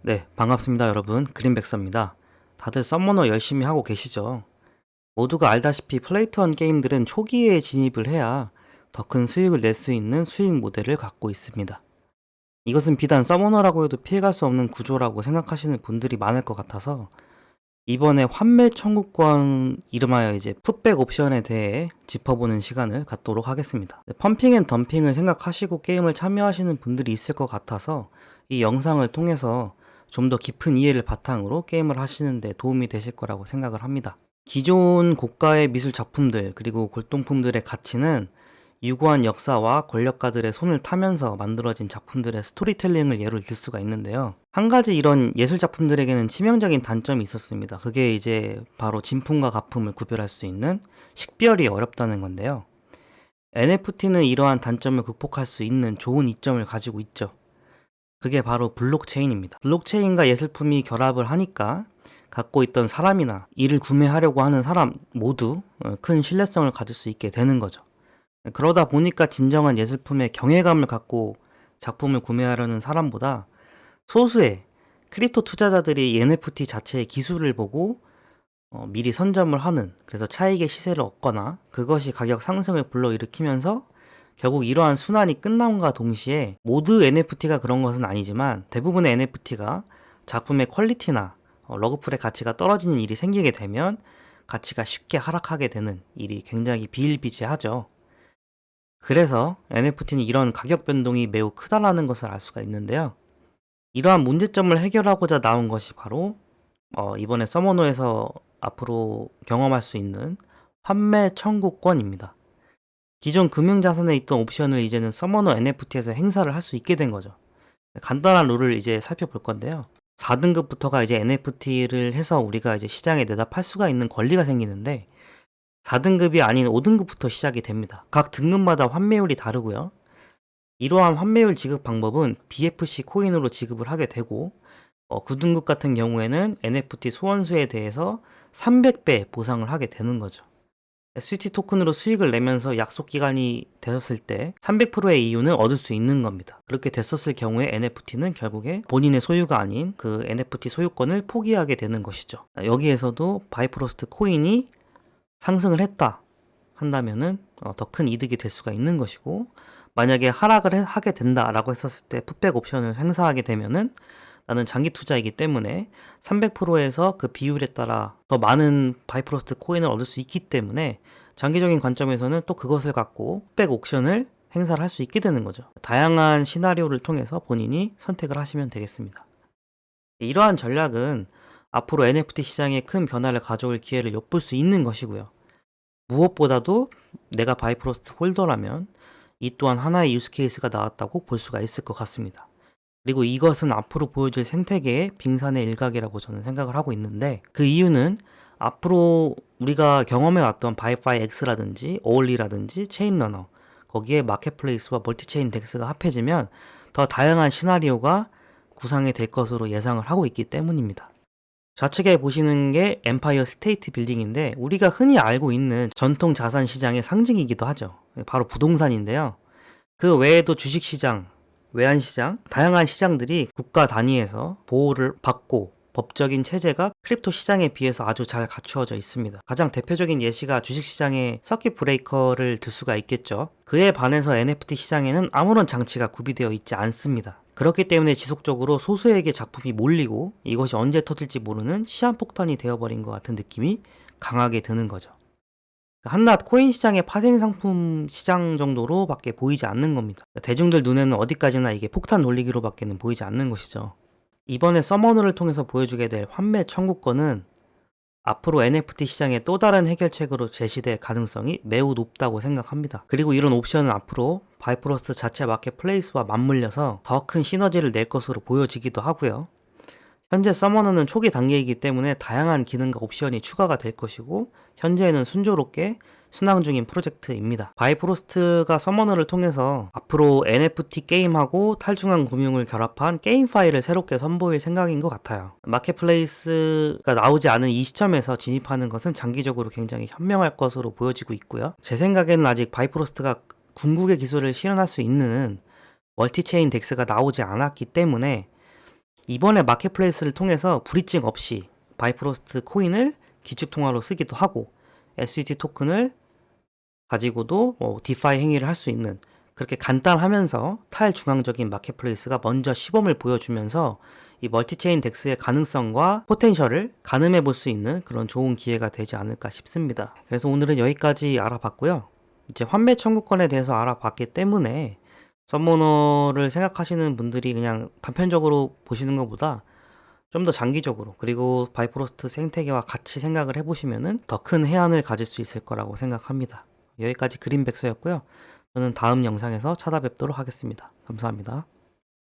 네, 반갑습니다, 여러분. 그린백서입니다. 다들 서머너 열심히 하고 계시죠? 모두가 알다시피 플레이-투-원 게임들은 초기에 진입을 해야 더 큰 수익을 낼 수 있는 수익 모델을 갖고 있습니다. 이것은 비단 서머너라고 해도 피해갈 수 없는 구조라고 생각하시는 분들이 많을 것 같아서 이번에 환매 청구권 이름하여 이제 풋백 옵션에 대해 짚어보는 시간을 갖도록 하겠습니다. 펌핑 앤 덤핑을 생각하시고 게임을 참여하시는 분들이 있을 것 같아서 이 영상을 통해서 좀 더 깊은 이해를 바탕으로 게임을 하시는데 도움이 되실 거라고 생각을 합니다. 기존 고가의 미술 작품들 그리고 골동품들의 가치는 유구한 역사와 권력가들의 손을 타면서 만들어진 작품들의 스토리텔링을 예로 들 수가 있는데요. 한 가지 이런 예술 작품들에게는 치명적인 단점이 있었습니다. 그게 이제 바로 진품과 가품을 구별할 수 있는 식별이 어렵다는 건데요. NFT는 이러한 단점을 극복할 수 있는 좋은 이점을 가지고 있죠. 그게 바로 블록체인입니다. 블록체인과 예술품이 결합을 하니까 갖고 있던 사람이나 이를 구매하려고 하는 사람 모두 큰 신뢰성을 가질 수 있게 되는 거죠. 그러다 보니까 진정한 예술품의 경외감을 갖고 작품을 구매하려는 사람보다 소수의 크립토 투자자들이 NFT 자체의 기술을 보고 미리 선점을 하는, 그래서 차익의 시세를 얻거나 그것이 가격 상승을 불러일으키면서 결국 이러한 순환이 끝남과 동시에 모두 NFT가 그런 것은 아니지만 대부분의 NFT가 작품의 퀄리티나 러그풀의 가치가 떨어지는 일이 생기게 되면 가치가 쉽게 하락하게 되는 일이 굉장히 비일비재하죠. 그래서 NFT는 이런 가격 변동이 매우 크다라는 것을 알 수가 있는데요. 이러한 문제점을 해결하고자 나온 것이 바로 이번에 서머노에서 앞으로 경험할 수 있는 환매 청구권입니다. 기존 금융자산에 있던 옵션을 이제는 서머너 NFT에서 행사를 할 수 있게 된 거죠. 간단한 룰을 이제 살펴볼 건데요. 4등급부터가 이제 NFT를 해서 우리가 이제 시장에 내다 팔 수가 있는 권리가 생기는데 4등급이 아닌 5등급부터 시작이 됩니다. 각 등급마다 환매율이 다르고요. 이러한 환매율 지급 방법은 BFC 코인으로 지급을 하게 되고 9등급 같은 경우에는 NFT 소원수에 대해서 300배 보상을 하게 되는 거죠. ST 토큰으로 수익을 내면서 약속 기간이 되었을 때 300%의 이윤을 얻을 수 있는 겁니다. 그렇게 됐었을 경우에 NFT는 결국에 본인의 소유가 아닌 그 NFT 소유권을 포기하게 되는 것이죠. 여기에서도 바이프로스트 코인이 상승을 했다 한다면은 더 큰 이득이 될 수가 있는 것이고, 만약에 하락을 하게 된다라고 했었을 때 풋백 옵션을 행사하게 되면은 나는 장기 투자이기 때문에 300%에서 그 비율에 따라 더 많은 바이프로스트 코인을 얻을 수 있기 때문에 장기적인 관점에서는 또 그것을 갖고 풋백 옵션을 행사를 할 수 있게 되는 거죠. 다양한 시나리오를 통해서 본인이 선택을 하시면 되겠습니다. 이러한 전략은 앞으로 NFT 시장에 큰 변화를 가져올 기회를 엿볼 수 있는 것이고요. 무엇보다도 내가 바이프로스트 홀더라면 이 또한 하나의 유스케이스가 나왔다고 볼 수가 있을 것 같습니다. 그리고 이것은 앞으로 보여줄 생태계의 빙산의 일각이라고 저는 생각을 하고 있는데, 그 이유는 앞으로 우리가 경험해왔던 바이파이 X라든지 오올리라든지 체인러너, 거기에 마켓플레이스와 멀티체인 덱스가 합해지면 더 다양한 시나리오가 구상이 될 것으로 예상을 하고 있기 때문입니다. 좌측에 보시는 게 엠파이어 스테이트 빌딩인데 우리가 흔히 알고 있는 전통 자산 시장의 상징이기도 하죠. 바로 부동산인데요. 그 외에도 주식시장, 외환시장, 다양한 시장들이 국가 단위에서 보호를 받고 법적인 체제가 크립토 시장에 비해서 아주 잘 갖추어져 있습니다. 가장 대표적인 예시가 주식시장의 서킷 브레이커를 들 수가 있겠죠. 그에 반해서 NFT 시장에는 아무런 장치가 구비되어 있지 않습니다. 그렇기 때문에 지속적으로 소수에게 작품이 몰리고 이것이 언제 터질지 모르는 시한폭탄이 되어버린 것 같은 느낌이 강하게 드는 거죠. 한낱 코인 시장의 파생 상품 시장 정도로밖에 보이지 않는 겁니다. 대중들 눈에는 어디까지나 이게 폭탄 돌리기로밖에는 보이지 않는 것이죠. 이번에 서머너를 통해서 보여주게 될 환매 청구권은 앞으로 NFT 시장의 또 다른 해결책으로 제시될 가능성이 매우 높다고 생각합니다. 그리고 이런 옵션은 앞으로 바이프로스트 자체 마켓플레이스와 맞물려서 더 큰 시너지를 낼 것으로 보여지기도 하고요. 현재 서머너는 초기 단계이기 때문에 다양한 기능과 옵션이 추가가 될 것이고, 현재는 순조롭게 순항 중인 프로젝트입니다. 바이프로스트가 서머너를 통해서 앞으로 NFT 게임하고 탈중앙 금융을 결합한 게임 파일을 새롭게 선보일 생각인 것 같아요. 마켓플레이스가 나오지 않은 이 시점에서 진입하는 것은 장기적으로 굉장히 현명할 것으로 보여지고 있고요. 제 생각에는 아직 바이프로스트가 궁극의 기술을 실현할 수 있는 멀티체인 덱스가 나오지 않았기 때문에 이번에 마켓플레이스를 통해서 브리징 없이 바이프로스트 코인을 기축통화로 쓰기도 하고 SUT 토큰을 가지고도 디파이 행위를 할 수 있는, 그렇게 간단하면서 탈중앙적인 마켓플레이스가 먼저 시범을 보여주면서 이 멀티체인 덱스의 가능성과 포텐셜을 가늠해 볼 수 있는 그런 좋은 기회가 되지 않을까 싶습니다. 그래서 오늘은 여기까지 알아봤고요. 이제 환매 청구권에 대해서 알아봤기 때문에 썸머너를 생각하시는 분들이 그냥 단편적으로 보시는 것보다 좀 더 장기적으로, 그리고 바이프로스트 생태계와 같이 생각을 해보시면은 더 큰 해안을 가질 수 있을 거라고 생각합니다. 여기까지 그린백서였고요. 저는 다음 영상에서 찾아뵙도록 하겠습니다. 감사합니다.